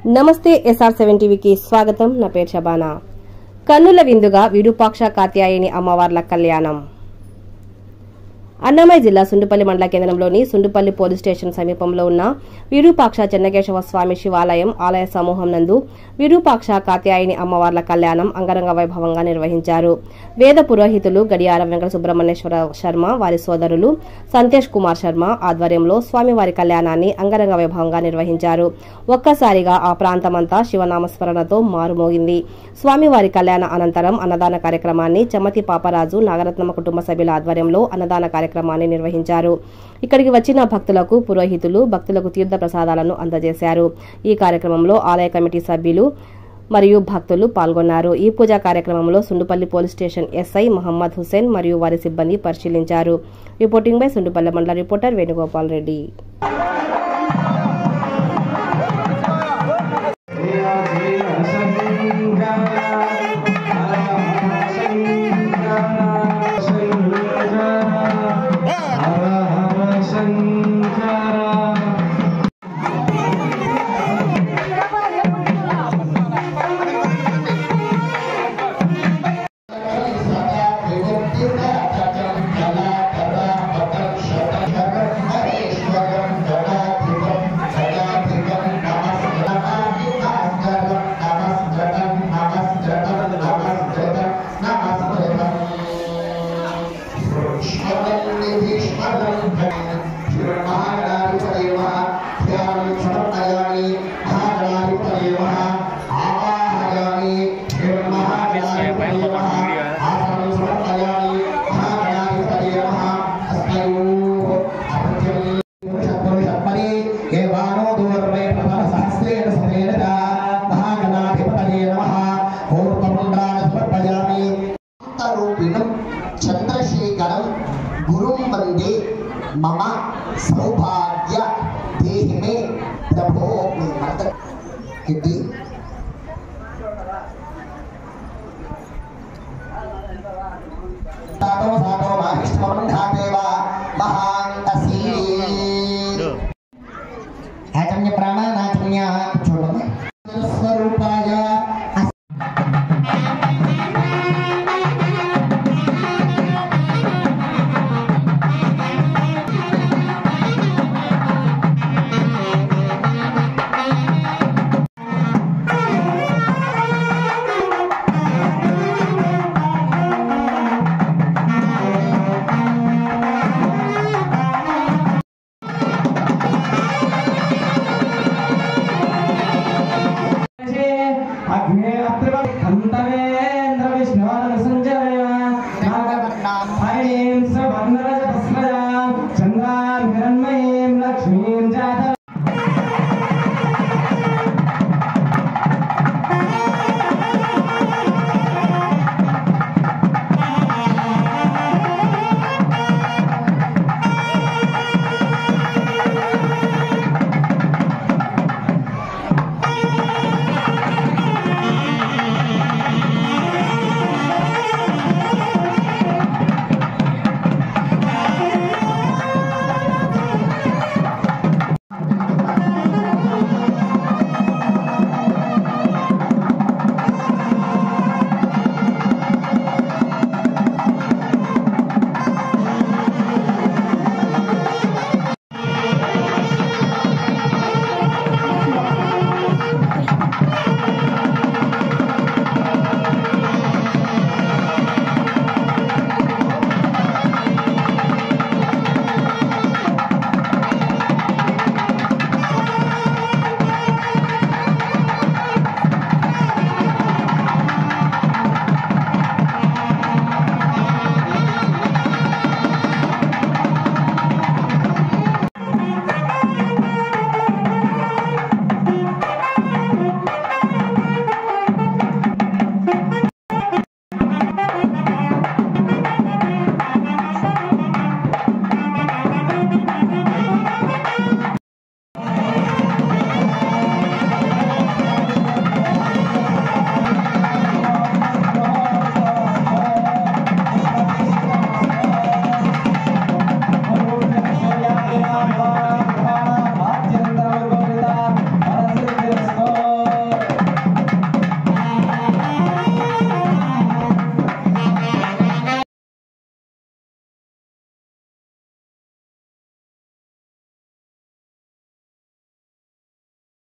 నమస్తే SR7 టీవీకి స్వాగతం. నా పేరు శబానా. కన్నుల విందుగా విరూపాక్ష కాత్యాయని అమ్మవార్ల కళ్యాణం. అన్నమయ్య జిల్లా సుండుపల్లి మండల కేంద్రంలోని సుండుపల్లి పోలీస్ స్టేషన్ సమీపంలో ఉన్న విరూపాక్ష చెన్నకేశవ స్వామి శివాలయం ఆలయ సమూహం నందు విరూపాక్ష కాత్యాయని అమ్మవార్ల కళ్యాణం అంగరంగ వైభవంగా నిర్వహించారు. వేద పురోహితులు గడియారం వెంకట సుబ్రహ్మణ్యేశ్వర శర్మ, వారి సోదరులు సంతేష్ కుమార్ శర్మ ఆధ్వర్యంలో స్వామివారి కళ్యాణాన్ని అంగరంగ వైభవంగా నిర్వహించారు. ఒక్కసారిగా ఆ ప్రాంతమంతా శివనామస్మరణతో మారుమోగింది. స్వామివారి కళ్యాణ అనంతరం అన్నదాన కార్యక్రమాన్ని చమ్మతి పాపరాజు నాగరత్నమ్మ కుటుంబ సభ్యుల ఆధ్వర్యంలో అన్నదాన కార్యక్రమాన్ని నిర్వహించారు. ఇక్కడికి వచ్చిన భక్తులకు పురోహితులు భక్తులకు తీర్థ ప్రసాదాలను అందజేశారు. ఈ కార్యక్రమంలో ఆలయ కమిటీ సభ్యులు మరియు భక్తులు పాల్గొన్నారు. ఈ పూజా కార్యక్రమంలో Sundupalli police station SI Mohammed Hussain మరియు వారి సిబ్బంది పరిశీలించారు. రిపోర్టింగ్ బై సుండుపల్లి మండల రిపోర్టర్ వేణుగోపాల్ రెడ్డి. చంద్రశేఖరం గురుం వందే మమ సౌభాగ్య దేహిమే ప్రభో ఇది సాతో సాతో మహిష్మంధాదేవ మహాంతసీ ఆచమ్య ప్రాణానాచమ్య చూడండి స్వరూపాయ